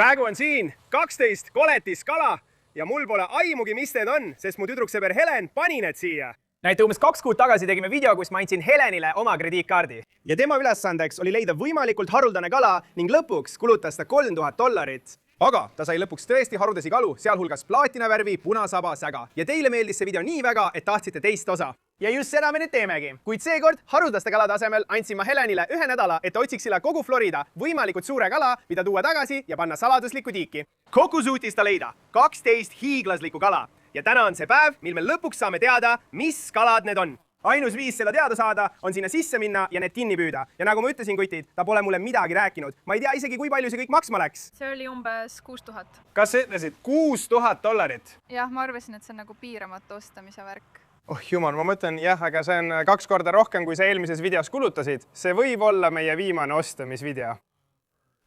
praegu on siin 12 koletiskala ja mul pole aimugi, mis need on, sest mu tüdruksõber Helen pani need siia. Näite umbes 2 kuud tagasi tegime video, kus ma andsin Helenile oma krediitkaardi. Ja tema ülesandeks oli leida võimalikult haruldane kala ning lõpuks kulutas ta $3000. Aga ta sai lõpuks tõesti haruldasi kalu, sealhulgas plaatinavärvi, punasaba, säga. Ja teile meeldis see video nii väga, et tahtsite teist osa. Ja just seda me nüüd teemegi. Kuid seekord haruldaste kalade asemel andsin ma Helenile 1 nädala, et otsiks sille kogu Florida võimalikult suure kala, mida tuua tagasi ja panna saladuslikku tiiki. Kokku suutis ta leida 12 hiiglaslikku kala. Ja täna on see päev, mil me lõpuks saame teada, mis kalad need on. Ainus viis seda teada saada on sinna sisse minna ja need kinni püüda. Ja nagu ma ütlesin, kutid, ta pole mulle midagi rääkinud. Ma ei tea isegi, kui palju see kõik maksma läks. See oli umbes 6000. Kas sa ütlesid $6000? Jah, ma arvasin, et see on nagu piiramatu ostamise värk. Oh jumal, ma mõtlen, jah, aga see on 2 korda rohkem, kui sa eelmises videos kulutasid. See võib olla meie viimane ostamisvideo.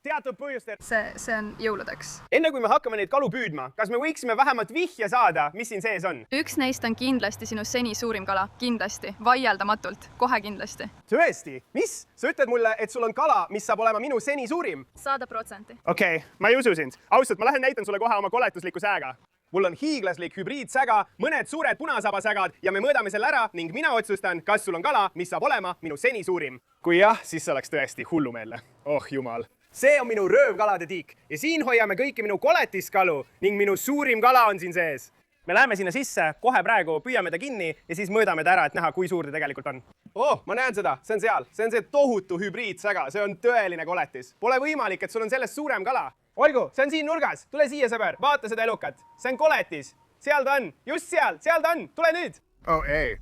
Teatud põhjustel. See on jõuludeks. Enne kui me hakkame neid kalu püüdma, kas me võiksime vähemalt vihje saada, mis siin sees on? Üks neist on kindlasti sinu seni suurim kala. Kindlasti. Vaieldamatult. Kohe kindlasti. Tõesti? Mis? Sa ütled mulle, et sul on kala, mis saab olema minu seni suurim? 100%. Okei, ma ei usu sind. Ausalt, ma lähen näitan sulle kohe oma koletusliku säga. Mul on hiiglaslik hübriidsäga, mõned suured punasabasägad ja me mõõdame selle ära ning mina otsustan, kas sul on kala, mis saab olema minu seni suurim. Kui jah, siis see oleks tõesti hullumeelne. Oh jumal. See on minu röövkalade tiik ja siin hoiame kõiki minu koletiskalu ning minu suurim kala on siin sees. Me läheme sinna sisse, kohe praegu püüame ta kinni ja siis mõõdame ta ära, et näha, kui suur ta tegelikult on. Oh, ma näen seda, see on seal. See on see tohutu hübriidsäga, see on tõeline koletis. Pole võimalik, et sul on sellest suurem kala. Olgu, see on siin nurgas. Tule siia, sõber, vaata seda elukat. See on koletis. Seal ta on, just seal ta on. Tule nüüd. Oh ei.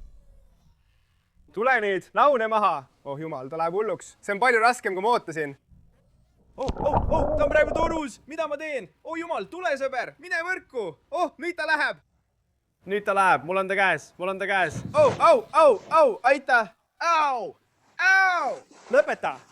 Tule nüüd, laune maha. Oh jumal, ta läheb hulluks. See on palju raskem, kui ma ootasin. Ta on praegu torus. Mida ma teen? Oh jumal, tule sõber, mine võrku. Oh, nüüd ta läheb. Nüüd ta läheb, mul on ta käes. Aita.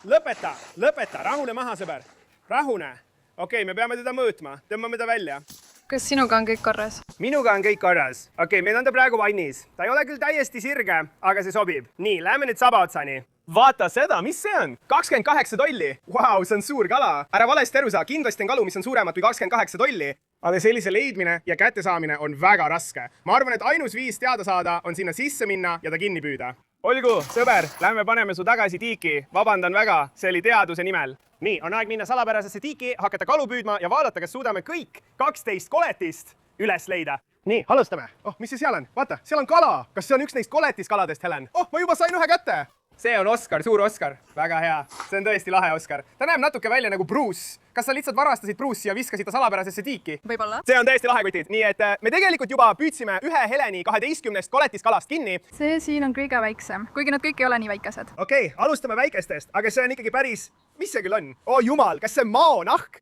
Lõpeta. Rahune maha, sõber. Rahune. Okei, me peame teda mõõtma. Tõmbame ta välja. Kas sinuga on kõik korras? Minuga on kõik korras. Okei, meil on ta praegu vannis. Ta ei ole küll täiesti sirge, aga see sobib. Nii, läheme nüüd saba otsani. Vaata seda, mis see on? $28. Vau, see on suur kala. Ära valesti aru saa, kindlasti on kalu, mis on suuremad kui $28. Aga sellise leidmine ja kättesaamine on väga raske. Ma arvan, et ainus viis teada saada on sinna sisse minna ja ta kinni püüda. Olgu, sõber, lähme paneme su tagasi tiiki. Vabandan väga, see oli teaduse nimel. Nii, on aeg minna salapärasesse tiiki, hakata kalu püüdma ja vaadata, kas suudame kõik 12 koletist üles leida. Nii, alustame. Oh, mis see seal on? Vaata, seal on kala. Kas see on üks neist koletiskaladest, Helen? Oh, ma juba sain ühe kätte. See on Oskar, suur Oskar. Väga hea. See on tõesti lahe Oskar. Ta näeb natuke välja nagu Bruce. Kas sa lihtsalt varastasid Bruce'i ja viskasid ta salapärasesse tiiki? Võib-olla. See on tõesti lahe, kutid. Nii et me tegelikult juba püüdsime ühe Heleni 12 koletiskalast kinni. See siin on kõige väiksem, kuigi nad kõik ei ole nii väikesed. Okei, alustame väikestest, aga see on ikkagi päris... Mis see küll on? Oh jumal, kas see on maonahk?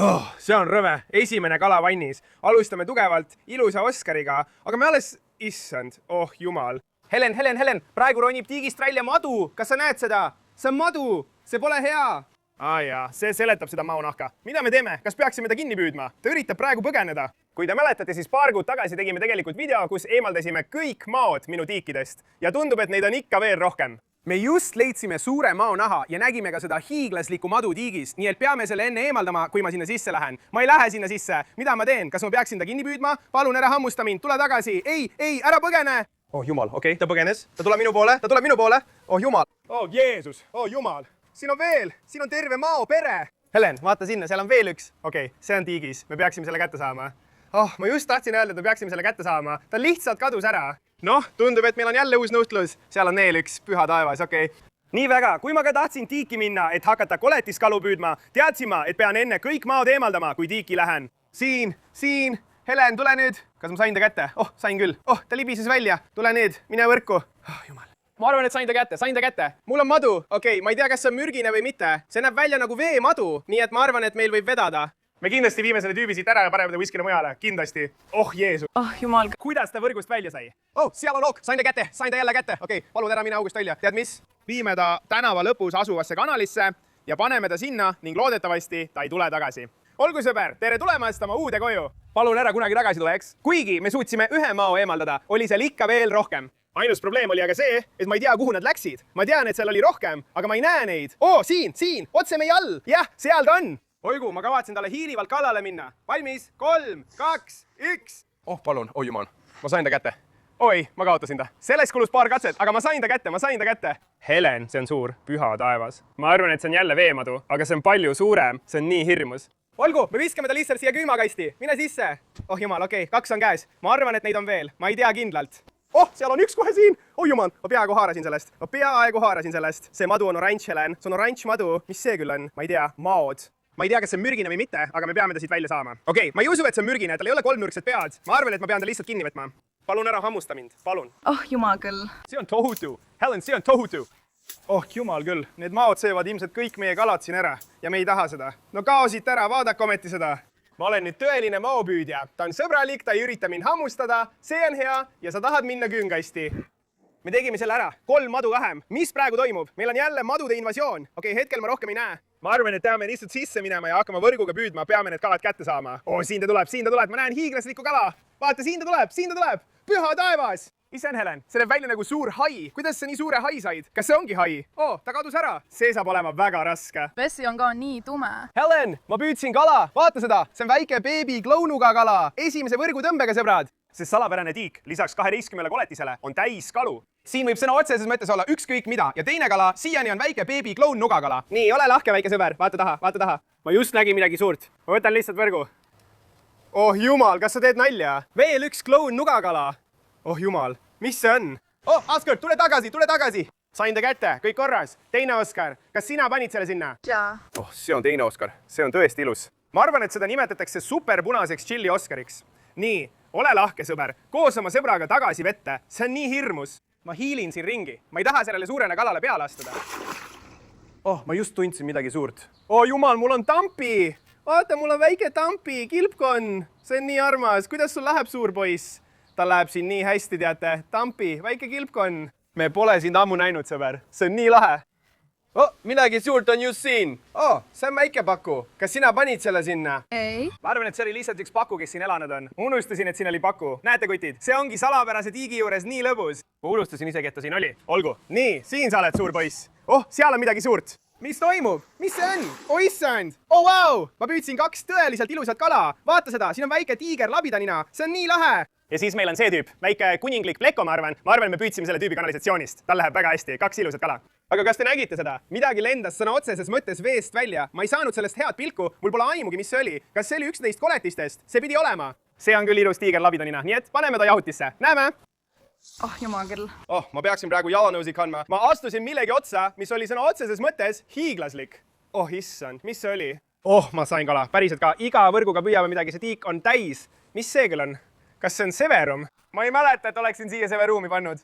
Oh, see on rõve. Esimene kala vannis. Alustame tugevalt ilusa Oskariga, aga me alles... Issand, oh jumal. Helen, praegu ronib tiigist välja madu. Kas sa näed seda? See on madu. See pole hea. Jaa, see seletab seda maonahka. Mida me teeme? Kas peaksime ta kinni püüdma? Ta üritab praegu põgeneda. Kui te mäletate, siis paar kuud tagasi tegime tegelikult video, kus eemaldasime kõik maod minu tiikidest. Ja tundub, et neid on ikka veel rohkem. Me just leidsime suure maonaha ja nägime ka seda hiiglaslikku madu tiigis, nii et peame selle enne eemaldama, kui ma sinna sisse lähen. Ma ei lähe sinna sisse. Mida ma teen? Kas ma peaksin ta kinni püüdma? Palun ära hammusta mind. Tule tagasi. Ei, ära põgene. Oh jumal, okei, ta põgenes. Ta tuleb minu poole. Oh jumal. Oh Jeesus. Oh jumal. Siin on veel. Siin on terve mao pere. Helen, vaata sinna, seal on veel üks. Okei, see on tiigis. Me peaksime selle kätte saama. Oh, ma just tahtsin öelda, et me peaksime selle kätte saama. Ta lihtsalt kadus ära. Noh, tundub, et meil on jälle uus nuhtlus. Seal on veel üks, püha taevas, okei. Nii väga, kui ma ka tahtsin tiiki minna, et hakata koletiskalu püüdma, teadsin ma, et pean enne kõik maod eemaldama, kui tiiki lähen. Siin. Helen, tule nüüd. Kas ma sain ta kätte? Oh, sain küll. Oh, ta libises välja. Tule nüüd, mine võrku. Oh, jumal. Ma arvan, et sain ta kätte. Mul on madu. Okei, ma ei tea, kas see on mürgine või mitte. See näeb välja nagu veemadu, nii et ma arvan, et meil võib vedada. Me kindlasti viime selle tüübi siit ära ja paneme ta kuskile mujale. Kindlasti. Oh, Jeesus. Oh, jumal. Kuidas ta võrgust välja sai? Oh, seal on auk. Sain ta jälle kätte. Okei, palun ära mine august välja. Tead mis? Viime ta tänava lõpus asuvasse kanalisse ja paneme ta sinna ning loodetavasti ta ei tule tagasi. Olgu sõber, tere tulemast oma uude koju. Palun ära kunagi tagasi tule, eks? Kuigi me suutsime ühe mao eemaldada, oli seal ikka veel rohkem. Ainus probleem oli aga see, et ma ei tea, kuhu nad läksid. Ma tean, et seal oli rohkem, aga ma ei näe neid. Oo, siin, otse meie all. Jah, seal ta on. Oigu, ma kavatsen talle hiilivalt kallale minna. Valmis? 3, 2, 1. Oh, palun, oi jumal. Ma sain ta kätte. Oi, ma kaotasin ta. Selleks kulus paar katset, aga ma sain ta kätte. Helen, see on suur, püha taevas. Ma arvan, et see on jälle veemadu, aga see on palju suurem. See on nii hirmus. Olgu, me viskame ta lihtsalt siia külmakasti. Mine sisse. Oh jumal, okei, 2 on käes. Ma arvan, et neid on veel. Ma ei tea kindlalt. Oh, seal on 1 kohe siin. Oh jumal, ma peaaegu haarasin sellest. See madu on oranž, Helen. See on oranž madu. Mis see küll on? Ma ei tea. Maod. Ma ei tea, kas see on mürgine või mitte, aga me peame ta siit välja saama. Okei, ma ei usu, et see on mürgine. Tal ei ole kolmnurksed pead. Ma arvan, et ma pean ta lihtsalt kinni võtma. Palun ära hammusta mind. Palun. Oh jumal küll. See on tohutu. Helen, see on tohutu. Oh jumal küll. Need maod söövad ilmselt kõik meie kalad siin ära. Ja me ei taha seda. No kao siit ära, vaadake ometi seda. Ma olen nüüd tõeline maopüüdja. Ta on sõbralik, ta ei ürita mind hammustada. See on hea ja sa tahad minna küünkasti. Me tegime selle ära. 3 madu vähem. Mis praegu toimub? Meil on jälle madude invasioon. Okei, hetkel ma rohkem ei näe. Ma arvan, et peame lihtsalt sisse minema ja hakkama võrguga püüdma. Peame need kalad kätte saama. Oh, siin ta tuleb. Ma näen hiiglaslikku kala. Vaata, siin ta tuleb. Püha taevas! Isen Helen, see näeb välja nagu suur hai. Kuidas sa nii suure hai said? Kas see ongi hai? Oh, ta kadus ära. See saab olema väga raske. Vesi on ka nii tume. Helen, ma püüdsin kala. Vaata seda. See on väike beebi klounuga kala. Esimese võrgutõmbega, sõbrad. See salapärane tiik lisaks 12 koletisele on täis kalu. Siin võib sõna otseses mõttes olla ükskõik mida ja teine kala siiani on väike beebi kloun nugakala. Nii, ole lahke, väike sõber. Vaata taha. Ma just nägin midagi suurt. Ma võtan lihtsalt võrgu. Oh jumal, kas sa teed nalja? Veel 1 kloun nugakala. Oh jumal, mis see on? Oh, Oskar, tule tagasi. Sain ta kätte, kõik korras. Teine Oskar, kas sina panid selle sinna? Jaa. Oh, see on teine Oskar. See on tõesti ilus. Ma arvan, et seda nimetatakse superpunaseks chili Oskariks. Nii, ole lahke, sõber. Koos oma sõbraga tagasi vette. See on nii hirmus. Ma hiilin siin ringi. Ma ei taha sellele suurele kalale peale astuda. Oh, ma just tundsin midagi suurt. Oh jumal, mul on tampi. Vaata, mul on väike tampi, kilpkonn. See on nii armas. Kuidas sul läheb, suur poiss? Tal läheb siin nii hästi, teate. Tampi, väike kilpkonn. Me pole sind ammu näinud, sõber. See on nii lahe. Oh, midagi suurt on just siin. Oh, see on väike paku. Kas sina panid selle sinna? Ei. Ma arvan, et see oli lihtsalt 1 paku, kes siin elanud on. Ma unustasin, et siin oli paku. Näete, kutid, see ongi salapärase tiigi juures nii lõbus. Ma unustasin isegi, et ta siin oli. Olgu. Nii, siin sa oled, suur poiss. Oh, seal on midagi suurt. Mis toimub? Mis see on? Oh issand! Oh vau! Ma püüdsin 2 tõeliselt ilusat kala. Vaata seda, siin on väike tiiger labidanina. See on nii lahe. Ja siis meil on see tüüp, väike kuninglik pleko, ma arvan. Ma arvan, me püüdsime selle tüübi kanalisatsioonist. Tal läheb väga hästi, 2 ilusat kala. Aga kas te nägite seda? Midagi lendas sõna otseses mõttes veest välja. Ma ei saanud sellest head pilku. Mul pole aimugi, mis see oli. Kas see oli 1 neist koletistest? See pidi olema. See on küll ilus tiiger labidanina, nii et paneme ta jahutisse. Näeme! Oh jumal küll. Oh, ma peaksin praegu jalanõusid kandma. Ma astusin millegi otsa, mis oli sõna otseses mõttes hiiglaslik. Oh issand, mis see oli? Oh, ma sain kala. Päriselt ka. Iga võrguga püüame midagi. See tiik on täis. Mis see küll on? Kas see on severum? Ma ei mäleta, et oleksin siia severumi pannud.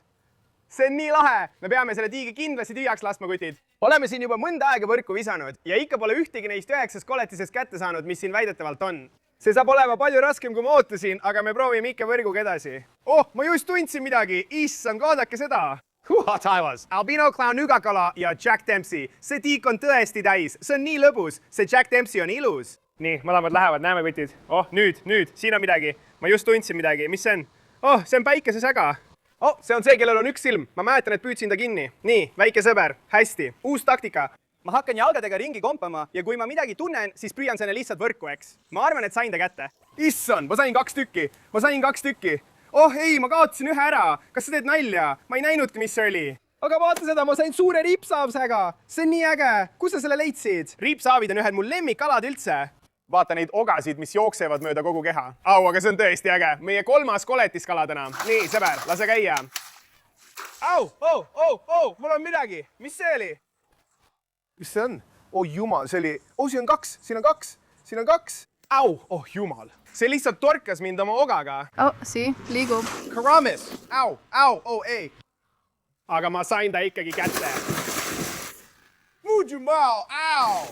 See on nii lahe. Me peame selle tiigi kindlasti tühjaks laskma, kutid. Oleme siin juba mõnda aega võrku visanud ja ikka pole ühtegi neist 9 koletisest kätte saanud, mis siin väidetavalt on. See saab olema palju raskem, kui ma ootasin, aga me proovime ikka võrguga edasi. Oh, ma just tundsin midagi. Issand, vaadake seda. Taevas. Albino clown nugakala ja Jack Dempsey. See tiik on tõesti täis. See on nii lõbus. See Jack Dempsey on ilus. Nii, mõlemad lähevad, näeme, kutid. Oh, nüüd, siin on midagi. Ma just tundsin midagi. Mis see on? Oh, see on päikesesäga. Oh, see on see, kellel on 1 silm. Ma mäletan, et püüdsin ta kinni. Nii, väike sõber. Hästi. Uus taktika. Ma hakkan jalgadega ringi kompama ja kui ma midagi tunnen, siis püüan selle lihtsalt võrku, eks. Ma arvan, et sain ta kätte. Issand, ma sain 2 tükki. Oh ei, ma kaotasin 1 ära. Kas sa teed nalja? Ma ei näinudki, mis see oli. Aga vaata seda, ma sain suure riipsaavsäga. See on nii äge. Kus sa selle leidsid? Riipsaavid on ühed mu lemmikkalad üldse. Vaata neid ogasid, mis jooksevad mööda kogu keha. Au, aga see on tõesti äge. Meie 3. koletiskala täna. Nii, sõber, lase käia. Au, mul on midagi. Mis see oli? Mis see on? Oh jumal, see oli... Oh, siin on 2. Au, oh jumal. See lihtsalt torkas mind oma ogaga. Oh, liigub. Karamis. Au, oh ei. Aga ma sain ta ikkagi kätte. Jumal, au!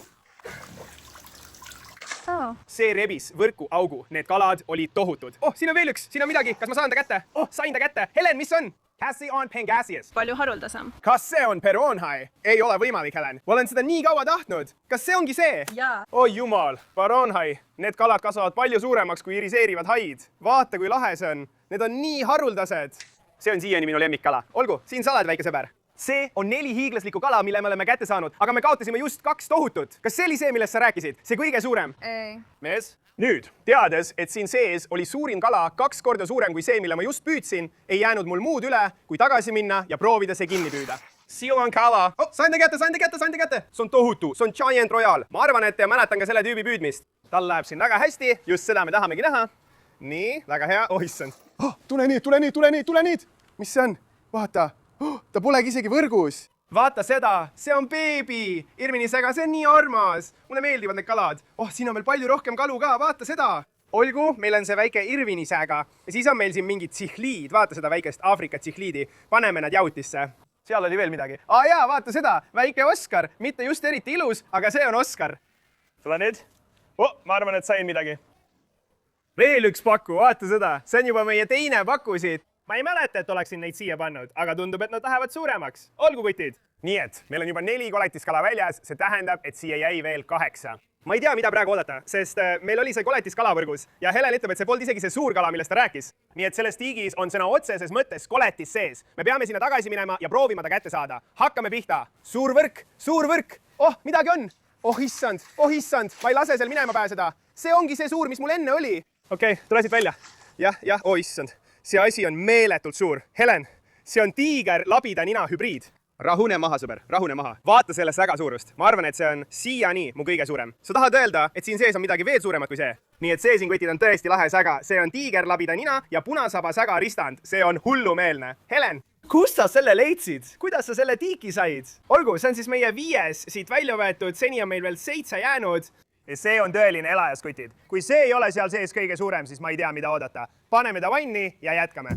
Oh. See rebis võrku augu. Need kalad olid tohutud. Oh, siin on veel 1. Siin on midagi. Kas ma saan ta kätte? Oh, sain ta kätte. Helen, mis on? Cassion pangasius. Palju haruldasem. Kas see on peroonhai? Ei ole võimalik, Helen. Ma olen seda nii kaua tahtnud. Kas see ongi see? Jaa. Oi jumal, peroonhai. Need kalad kasvavad palju suuremaks kui iriseerivad haid. Vaata, kui lahe see on. Need on nii haruldased. See on siiani minu lemmikkala. Olgu, siin sa oled, väike sõber. see on 4 hiiglaslikku kala, mille me oleme kätte saanud, aga me kaotasime just 2 tohutut. Kas see oli see, millest sa rääkisid? See kõige suurem? ei. Mees? Nüüd, teades, et siin sees oli suurim kala 2 korda suurem kui see, mille ma just püüdsin, ei jäänud mul muud üle, kui tagasi minna ja proovida see kinni püüda. Seal on kala. Oh, sain ta kätte. See on tohutu, see on Giant Royal. Ma arvan, et mäletan ka selle tüübi püüdmist. Tal läheb siin väga hästi, just seda me tahamegi näha. Nii, väga hea. Oh, issand. Oh, tule nüüd. Mis see on? Vaata, ta polegi isegi võrgus. Vaata seda, see on beebi. Irminisega, see on nii armas. Mulle meeldivad need kalad. Oh, siin on veel palju rohkem kalu ka, vaata seda. Olgu, meil on see väike Irvinisega ja siis on meil siin mingid tsihliid. Vaata seda väikest Aafrika tsihliidi. Paneme nad jautisse. Seal oli veel midagi. Jaa, vaata seda, väike Oskar. Mitte just eriti ilus, aga see on Oskar. Tule nüüd. Ma arvan, et sain midagi. Veel üks paku, vaata seda. See on juba meie teine paku siit. Ma ei mäleta, et oleksin neid siia pannud, aga tundub, et nad lähevad suuremaks. Olgu, kutid. Nii et meil on juba 4 koletiskala väljas, see tähendab, et siia jäi veel 8. Ma ei tea, mida praegu oodata, sest meil oli see koletiskala võrgus ja Helen ütleb, et see polnud isegi see suur kala, millest ta rääkis. Nii et selles tiigis on sõna otseses mõttes koletis sees. Me peame sinna tagasi minema ja proovima ta kätte saada. Hakkame pihta. Suur võrk. Oh, midagi on. Oh issand, ma ei lase seal minema pääseda. See ongi see suur, mis mul enne oli. Okei, tule siit välja. Jah, oh issand. See asi on meeletult suur. Helen, see on tiiger labida nina hübriid. Rahune maha, sõber, rahune maha. Vaata sellest väga suurust. Ma arvan, et see on siiani mu kõige suurem. Sa tahad öelda, et siin sees on midagi veel suuremat kui see? Nii et see siin, kutid, on tõesti lahe säga. See on tiiger labida nina ja punasaba säga ristand. See on hullumeelne. Helen, kust sa selle leidsid? Kuidas sa selle tiiki said? Olgu, see on siis meie 5. siit välja võetud. Seni on meil veel 7 jäänud. Ja see on tõeline elajaskutid. Kui see ei ole seal sees kõige suurem, siis ma ei tea, mida oodata. Paneme ta vanni ja jätkame.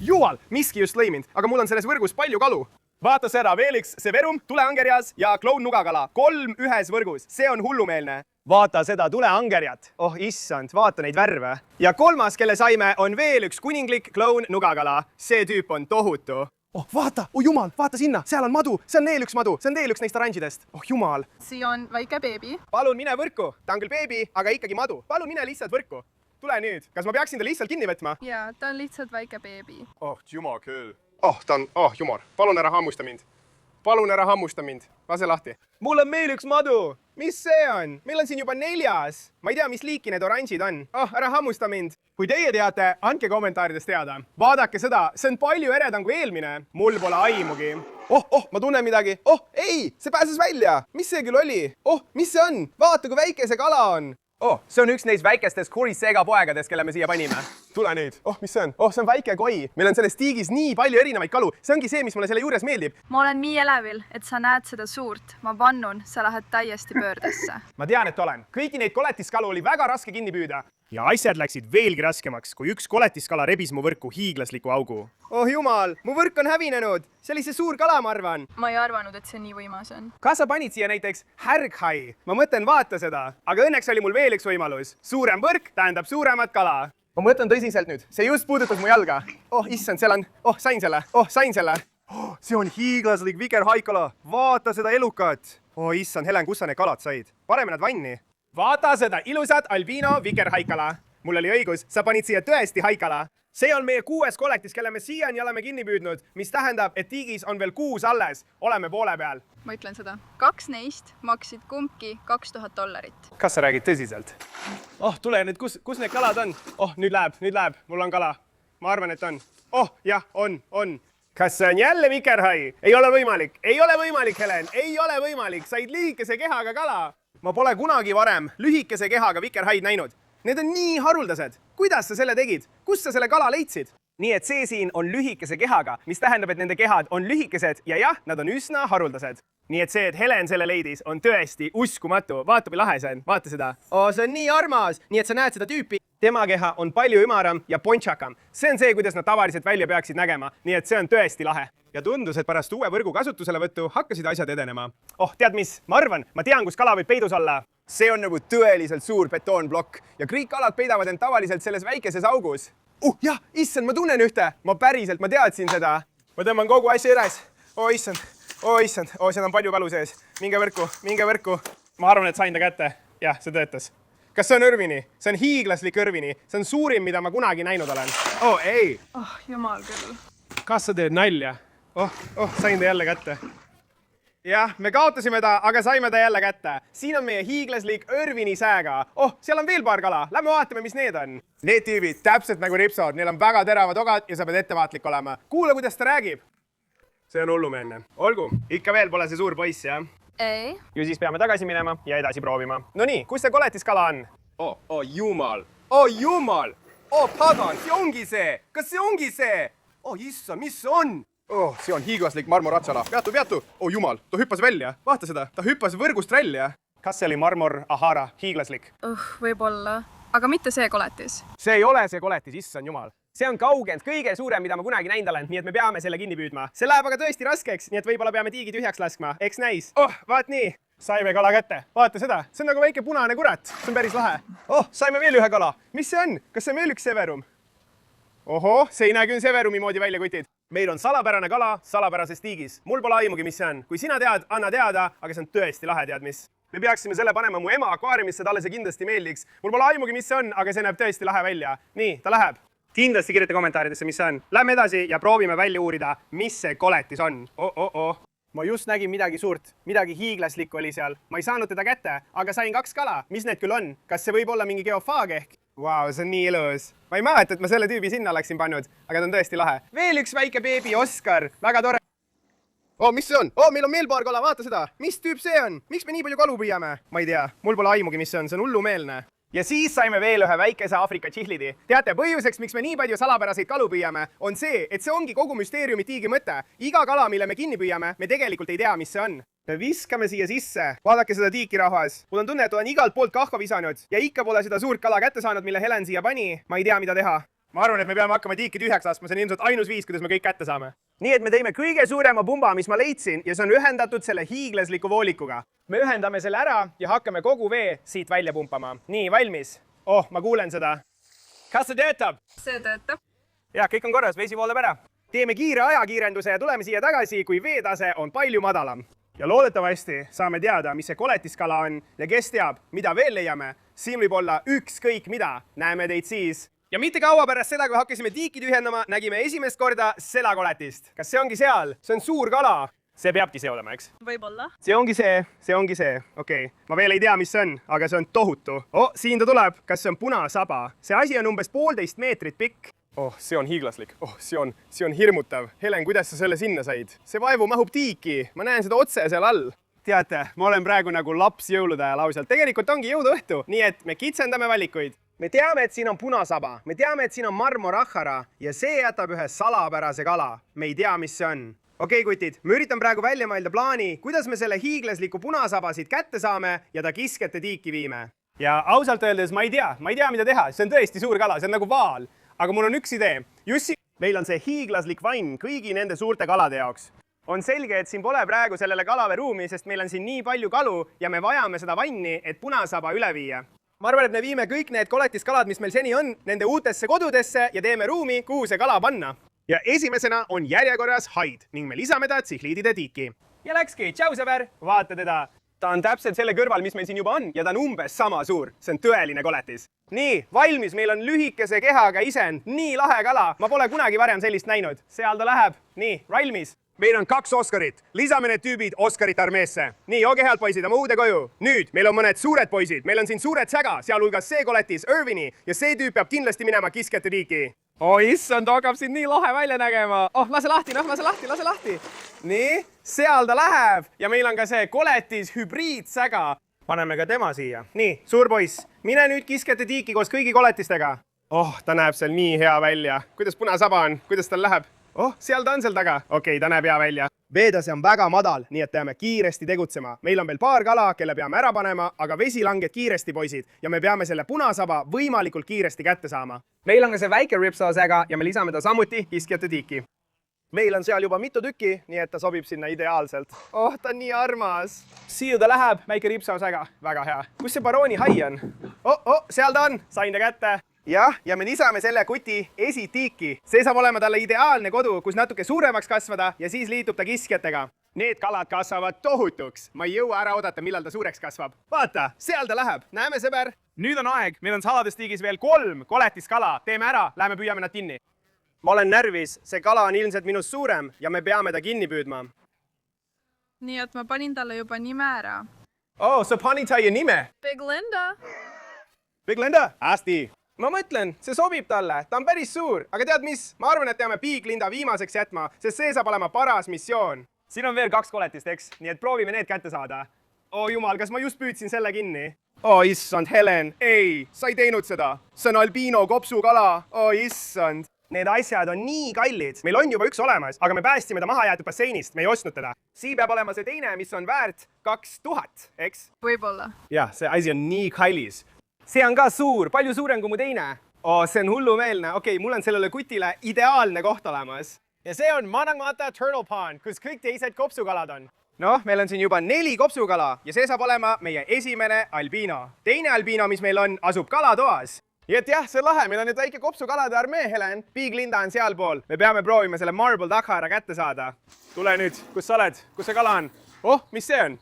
Jumal, miski just lõi mind, aga mul on selles võrgus palju kalu. Vaata seda, veel üks severum, tuleangerjas ja kloun nugakala. 3 ühes võrgus, see on hullumeelne. Vaata seda tuleangerjat. Oh issand, vaata neid värve. Ja 3, kelle saime, on veel üks kuninglik kloun nugakala. See tüüp on tohutu. Oh, vaata, jumal, vaata sinna, seal on madu, see on veel üks madu, see on veel üks neist oranžidest. Oh, jumal. Siia on väike beebi. Palun mine võrku, ta on küll beebi, aga ikkagi madu. Palun mine lihtsalt võrku. Tule nüüd, kas ma peaksin ta lihtsalt kinni võtma? Jaa, ta on lihtsalt väike beebi. Oh, jumal küll. Jumal, palun ära hammusta mind. Lase lahti. Mul on meil üks madu. Mis see on? Meil on siin juba 4. Ma ei tea, mis liiki need oranžid on. Ära hammusta mind. Kui teie teate, andke kommentaarides teada. Vaadake seda, see on palju eredam kui eelmine. Mul pole aimugi. Ma tunnen midagi. Ei, see pääses välja. Mis see küll oli? Mis see on? Vaata, kui väike see kala on. See on üks neist väikestest Kurisega poegadest, kelle me siia panime. Tule nüüd. Mis see on? See on väike koi. Meil on selles tiigis nii palju erinevaid kalu. See ongi see, mis mulle selle juures meeldib. Ma olen nii elevil, et sa näed seda suurt. Ma vannun, sa lähed täiesti pöördesse. Ma tean, et olen. Kõiki neid koletiskalu oli väga raske kinni püüda. Ja asjad läksid veelgi raskemaks, kui üks koletiskala rebis mu võrku hiiglasliku augu. Oh jumal, mu võrk on hävinenud. See oli see suur kala, ma arvan. Ma ei arvanud, et see nii võimas on. Kas sa panid siia näiteks härghai? Ma mõtlen, vaata seda. Aga õnneks oli mul veel üks võimalus. Suurem võrk tähendab suuremat kala. Ma mõtlen tõsiselt nüüd. See just puudutas mu jalga. Issand, seal on. Sain selle. See on hiiglaslik vikerhaikala. Vaata seda elukat. Issand, Helen, kus sa need kalad said? Pareme nad vanni. Vaata seda ilusat albino vikerhaikala. Mul oli õigus, sa panid siia tõesti haikala. See on meie 6. koletis, kelle me siiani oleme kinni püüdnud, mis tähendab, et tiigis on veel 6 alles. Oleme poole peal. Ma ütlen seda. 2 neist maksid kumbki $2000. Kas sa räägid tõsiselt? Tule nüüd, kus need kalad on? Nüüd läheb. Mul on kala. Ma arvan, et on. Jah, on. Kas see on jälle vikerhai? Ei ole võimalik, Helen. Ei ole võimalik. Said lühikese kehaga kala. Ma pole kunagi varem lühikese kehaga vikerhaid näinud. Need on nii haruldased. Kuidas sa selle tegid? Kus sa selle kala leidsid? Nii et see siin on lühikese kehaga, mis tähendab, et nende kehad on lühikesed ja jah, nad on üsna haruldased. Nii et see, et Helen selle leidis, on tõesti uskumatu. Vaata, kui lahe see on. Vaata seda. See on nii armas. Nii et sa näed seda tüüpi. Tema keha on palju ümaram ja pontšakam. See on see, kuidas nad tavaliselt välja peaksid nägema. Nii et see on tõesti lahe. Ja tundus, et pärast uue võrgu kasutuselevõttu hakkasid asjad edenema. Tead mis? Ma arvan, ma tean, kus kala võib peidus olla. See on nagu tõeliselt suur betoonblokk ja kõik kalad peidavad end tavaliselt selles väikeses augus. Jah, issand, ma tunnen ühte. Ma teadsin seda. Ma tõmban kogu asja üles. Issand. Seal on palju kalu sees. Minge võrku. Ma arvan, et sain ta kätte. Jah, see töötas. Kas see on õrvini? See on hiiglaslik õrvini. See on suurim, mida ma kunagi näinud olen. Ei. Jumal küll. Kas sa teed nalja? sain ta jälle kätte. Jah, me kaotasime ta, aga saime ta jälle kätte. Siin on meie hiiglaslik Irvini sääga. Seal on veel paar kala. Lähme vaatame, mis need on. Need tüübid, täpselt nagu ripsod, neil on väga teravad ogad ja sa pead ettevaatlik olema. Kuule, kuidas ta räägib. See on hullumeelne. Olgu, ikka veel pole see suur poiss, jah? Ei. Ju siis peame tagasi minema ja edasi proovima. No nii, kus see koletiskala on? Jumal. Jumal! Pagan, see ongi see! Kas see ongi see? Issa, mis see on? See on hiiglaslik marmoratsala. Peatu. Jumal, ta hüppas välja. Vaata seda, ta hüppas võrgust välja. Kas see oli marmor ahara, hiiglaslik? Võib-olla, aga mitte see koletis. See ei ole see koletis, issand jumal. See on kaugelt kõige suurem, mida ma kunagi näinud olen, nii et me peame selle kinni püüdma. See läheb aga tõesti raskeks, nii et võib-olla peame tiigi tühjaks laskma. Eks näis. Vaat nii. Saime kala kätte. Vaata seda. See on nagu väike punane kurat. See on päris lahe. Saime veel ühe kala. Mis see on? Kas see on veel üks severum? See ei näe küll severumi moodi välja, kutid. Meil on salapärane kala salapärases tiigis. Mul pole aimugi, mis see on. Kui sina tead, anna teada, aga see on tõesti lahe, tead mis. Me peaksime selle panema mu ema akvaariumisse, talle see kindlasti meeldiks. Mul pole aimugi, mis see on, aga see näeb tõesti lahe välja. Nii, ta läheb. Kindlasti kirjuta kommentaaridesse, mis see on. Lähme edasi ja proovime välja uurida, mis see koletis on. Ma just nägin midagi suurt, midagi hiiglaslikku oli seal. Ma ei saanud teda kätte, aga sain 2 kala. Mis need küll on? Kas see võib olla mingi geofaag ehk? Vau, see on nii ilus. Ma ei mäleta, et ma selle tüübi sinna oleksin pannud, aga ta on tõesti lahe. Veel üks väike beebi, Oskar. Väga tore. Mis see on? Meil on veel paar kala, vaata seda. Mis tüüp see on? Miks me nii palju kalu püüame? Ma ei tea, mul pole aimugi, mis see on hullumeelne. Ja siis saime veel ühe väikese Aafrika tšihhlidi. Teate, põhjuseks, miks me nii palju salapäraseid kalu püüame, on see, et see ongi kogu müsteeriumi tiigi mõte. Iga kala, mille me kinni püüame, me tegelikult ei tea, mis see on. Me viskame siia sisse. Vaadake seda tiiki, rahvas. Mul on tunne, et olen igalt poolt kahva visanud ja ikka pole seda suurt kala kätte saanud, mille Helen siia pani. Ma ei tea, mida teha. Ma arvan, et me peame hakkama tiiki tühjaks laskma, see on ilmselt ainus viis, kuidas me kõik kätte saame. Nii et me tõime kõige suurema pumba, mis ma leidsin ja see on ühendatud selle hiiglasliku voolikuga. Me ühendame selle ära ja hakkame kogu vee siit välja pumpama. Nii, valmis? Ma kuulen seda. Kas see töötab? See töötab. Ja, kõik on korras, vesi voolab ära. Teeme kiire ajakiirenduse ja tuleme siia tagasi, kui veetase on palju madalam. Ja loodetavasti saame teada, mis see koletiskala on ja kes teab, mida veel leiame. Siin võib olla ükskõik mida. Näeme teid siis. Ja mitte kaua pärast seda, kui hakkasime tiiki tühjendama, nägime esimest korda seda koletist. Kas see ongi seal? See on suur kala. See peabki see olema, eks? Võib-olla. See ongi see. Okei. Ma veel ei tea, mis see on, aga see on tohutu. Siin ta tuleb. Kas see on punasaba? See asi on umbes 1,5 meetrit pikk. See on hiiglaslik. See on hirmutav. Helen, kuidas sa selle sinna said? See vaevu mahub tiiki. Ma näen seda otse seal all. Teate, ma olen praegu nagu laps jõulude ajal ausalt. Tegelikult ongi jõuluõhtu, nii et me kitsendame valikuid. Me teame, et siin on punasaba. Me teame, et siin on marmorahara ja see jätab ühe salapärase kala. Me ei tea, mis see on. Okei, kutid, ma üritan praegu välja mõelda plaani, kuidas me selle hiiglasliku punasaba siit kätte saame ja ta kiskjate tiiki viime. Ja ausalt öeldes ma ei tea, mida teha. See on tõesti suur kala, see on nagu vaal. Aga mul on üks idee. Just meil on see hiiglaslik vann kõigi nende suurte kalade jaoks. On selge, et siin pole praegu sellele kalave ruumi, sest meil on siin nii palju kalu ja me vajame seda vanni, et punasaba üle viia. Ma arvan, et me viime kõik need koletiskalad, mis meil seni on, nende uutesse kodudesse ja teeme ruumi, kuhu see kala panna. Ja esimesena on järjekorras haid ning me lisame ta tsihliidide tiiki. Ja läkski, tšau sõber, vaata teda. Ta on täpselt selle kõrval, mis meil siin juba on ja ta on umbes sama suur. See on tõeline koletis. Nii, valmis, meil on lühikese kehaga isend, nii lahe kala. Ma pole kunagi varem sellist näinud. Seal ta läheb. Nii, valmis. Meil on 2 Oskarit. Lisame need tüübid Oskarite armeesse. Nii, olge head poisid, oma uude koju. Nüüd, meil on mõned suured poisid. Meil on siin suured säga, sealhulgas see koletis Irvini ja see tüüp peab kindlasti minema kiskjate riiki. Issand, hakkab siin nii lahe välja nägema. Lase lahti. Nii, seal ta läheb ja meil on ka see koletis hübriidsäga. Paneme ka tema siia. Nii, suur poiss, mine nüüd kiskjate tiiki koos kõigi koletistega. Ta näeb seal nii hea välja. Kuidas punasaba on? Kuidas tal läheb? Seal ta on seal taga. Okei, ta näeb hea välja. Veetase on väga madal, nii et peame kiiresti tegutsema. Meil on veel paar kala, kelle peame ära panema, aga vesi langeb kiiresti, poisid, ja me peame selle punasaba võimalikult kiiresti kätte saama. Meil on ka see väike ripsasäga ja me lisame ta samuti kiskjate tiiki. Meil on seal juba mitu tükki, nii et ta sobib sinna ideaalselt. Ta on nii armas. Siia ta läheb, väike ripsasäga. Väga hea. Kus see barooni hai on? Seal ta on. Sain ta kätte. Jah, ja me lisame selle kuti esitiiki. See saab olema talle ideaalne kodu, kus natuke suuremaks kasvada ja siis liitub ta kiskjatega. Need kalad kasvavad tohutuks. Ma ei jõua ära oodata, millal ta suureks kasvab. Vaata, seal ta läheb. Näeme, sõber. Nüüd on aeg. Meil on salades tiigis veel 3 koletiskala. Teeme ära, läheme püüame nad kinni. ma olen närvis, see kala on ilmselt minust suurem ja me peame ta kinni püüdma. nii et ma panin talle juba nime ära. Oh, sa panid talle nime? Big Linda. Big Linda? Hästi. Ma mõtlen, see sobib talle, ta on päris suur, aga tead mis? Ma arvan, et peame Big Linda viimaseks jätma, sest see saab olema paras missioon. Siin on veel 2 koletist, eks? Nii et proovime need kätte saada. Oh jumal, kas ma just püüdsin selle kinni? Oh issand, Helen, ei, sa ei teinud seda. See on albiino kopsukala. Oh issand. Need asjad on nii kallid. Meil on juba üks olemas, aga me päästsime ta mahajäetud basseinist, me ei ostnud teda. Siin peab olema see teine, mis on väärt 2000, eks? Võib-olla. Jah, see asi on nii kallis. See on ka suur, palju suurem kui mu teine. Oh, see on hullumeelne. Okei, mul on sellele kutile ideaalne koht olemas. Ja see on Manangmata Turtle Pond, kus kõik teised kopsukalad on. Noh, meil on siin juba 4 kopsukala ja see saab olema meie esimene albiino. Teine albiino, mis meil on, asub kalatoas. Ja et jah, see on lahe, meil on nüüd väike kopsukalade armee, Helen. Big Linda on sealpool. Me peame proovima selle marble takhara kätte saada. Tule nüüd, kus sa oled? Kus see kala on? Oh, mis see on?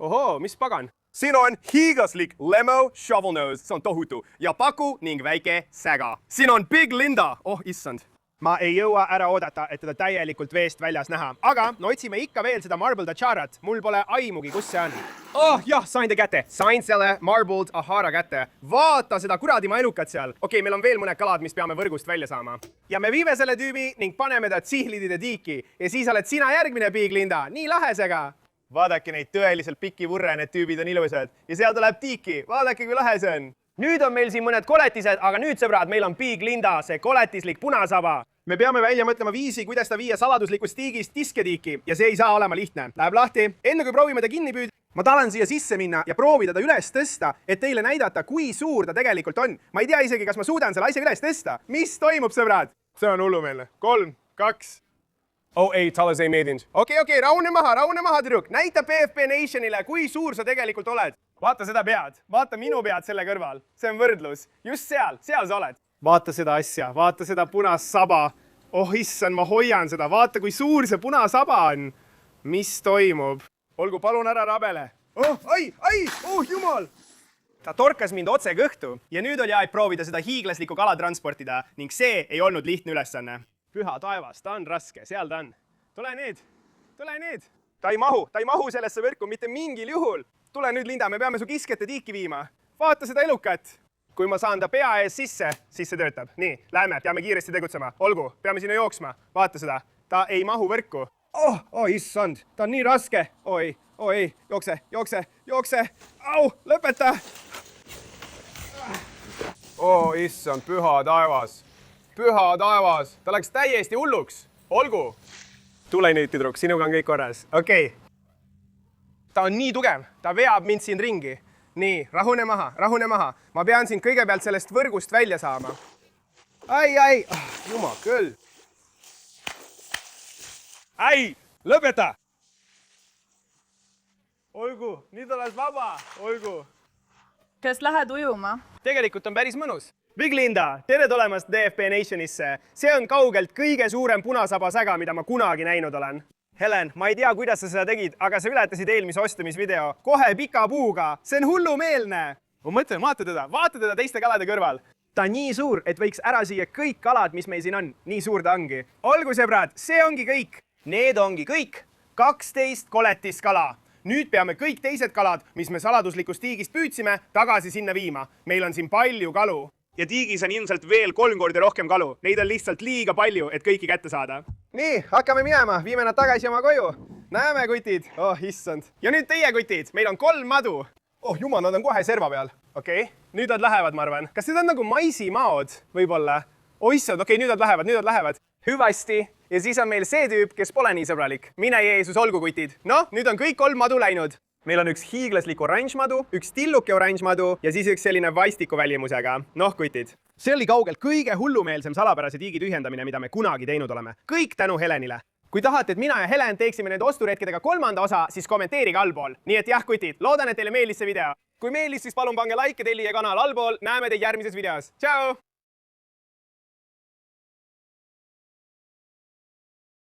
Ohoo, mis pagan? Siin on hiiglaslik Lemo Shovel Nose, see on tohutu, ja paku ning väike säga. Siin on Big Linda. Oh, issand. Ma ei jõua ära oodata, et teda täielikult veest väljas näha. Aga no otsime ikka veel seda Marbled Acharat. Mul pole aimugi, kus see on. Oh, jah, sain ta kätte. Sain selle Marbled Ahara kätte. Vaata seda kuradima elukat seal. Okei, meil on veel mõned kalad, mis peame võrgust välja saama. Ja me viime selle tüübi ning paneme ta tsihlidide tiiki. Ja siis oled sina järgmine Big Linda. Nii lahesega. Vaadake neid tõeliselt pikki vurre, need tüübid on ilusad. Ja seal tuleb tiiki. Vaadake, kui lahe see on. Nüüd on meil siin mõned koletised, aga nüüd, sõbrad, meil on Big Linda, see koletislik punasaba. Me peame välja mõtlema viisi, kuidas ta viia saladuslikust tiigist tisketiiki ja see ei saa olema lihtne. Läheb lahti. Enne kui proovime ta kinni püüda, ma tahan siia sisse minna ja proovida ta üles tõsta, et teile näidata, kui suur ta tegelikult on. Ma ei tea isegi, kas ma suudan selle asja üles tõsta. Mis toimub, sõbrad? See on hullumeelne. 3, 2. Oh ei, talle see ei meeldinud. Okei, rahune maha, tüdruk. Näita PFP Nationile, kui suur sa tegelikult oled. Vaata seda pead. Vaata minu pead selle kõrval. See on võrdlus. Just seal sa oled. Vaata seda asja. Vaata seda punast saba. Oh issand, ma hoian seda. Vaata, kui suur see punasaba on. Mis toimub? Olgu, palun ära rabele. Oh, oh jumal! Ta torkas mind otse kõhtu ja nüüd oli aeg proovida seda hiiglaslikku kala transportida ning see ei olnud lihtne ülesanne. Püha taevas, ta on raske, seal ta on. Tule nüüd. Ta ei mahu sellesse võrku mitte mingil juhul. Tule nüüd, Linda, me peame su kiskete tiiki viima. Vaata seda elukat. Kui ma saan ta pea ees sisse, siis see töötab. Nii, lähme, peame kiiresti tegutsema. Olgu, peame sinna jooksma. Vaata seda. Ta ei mahu võrku. Oh, issand, ta on nii raske. Oi, jookse. Au, lõpeta. Oh, issand, püha taevas. Ta läks täiesti hulluks. Olgu. Tule nüüd, tüdruk, sinuga on kõik korras. Okei. Ta on nii tugev, ta veab mind siin ringi. Nii, rahune maha. Ma pean sind kõigepealt sellest võrgust välja saama. Ai, jumal küll. Ai, lõpeta. Olgu, nüüd oled vaba, olgu. kas lähed ujuma? Tegelikult on päris mõnus. Big Linda, tere tulemast DFP Nationisse. See on kaugelt kõige suurem punasaba säga, mida ma kunagi näinud olen. Helen, ma ei tea, kuidas sa seda tegid, aga sa ületasid eelmise ostumisvideo kohe pika puuga. See on hullumeelne. Ma mõtlen, vaata teda teiste kalade kõrval. Ta on nii suur, et võiks ära süüa kõik kalad, mis meil siin on. Nii suur ta ongi. Olgu, sõbrad, see ongi kõik. Need ongi kõik. 12 koletist kala. Nüüd peame kõik teised kalad, mis me saladuslikust tiigist püüdsime, tagasi sinna viima. Meil on siin palju kalu. Ja tiigis on ilmselt veel 3 korda rohkem kalu. Neid on lihtsalt liiga palju, et kõiki kätte saada. Nii, hakkame minema. Viime nad tagasi oma koju. Näeme, kutid. Oh, issand. Ja nüüd teie, kutid. Meil on 3 madu. Oh, jumal, nad on kohe serva peal. Okei, nüüd nad lähevad, ma arvan. Kas need on nagu maisimaod? Võib-olla. Oh, issand, okei, nüüd nad lähevad. Hüvasti. Ja siis on meil see tüüp, kes pole nii sõbralik. Mine Jeesus, olgu, kutid. Noh, nüüd on kõik 3 madu läinud. Meil on üks hiiglaslik oranž madu, üks tilluke oranž madu ja siis üks selline vaistiku välimusega. Noh, kutid. See oli kaugelt kõige hullumeelsem salapärase tiigi tühjendamine, mida me kunagi teinud oleme. Kõik tänu Helenile. Kui tahate, et mina ja Helen teeksime nende osturetkedega 3. osa, siis kommenteerige allpool. Nii et jah, kutid, loodan, et teile meeldis see video. Kui meeldis, siis palun pange like ja tellige kanal allpool. Näeme teid järgmises videos. Tšau!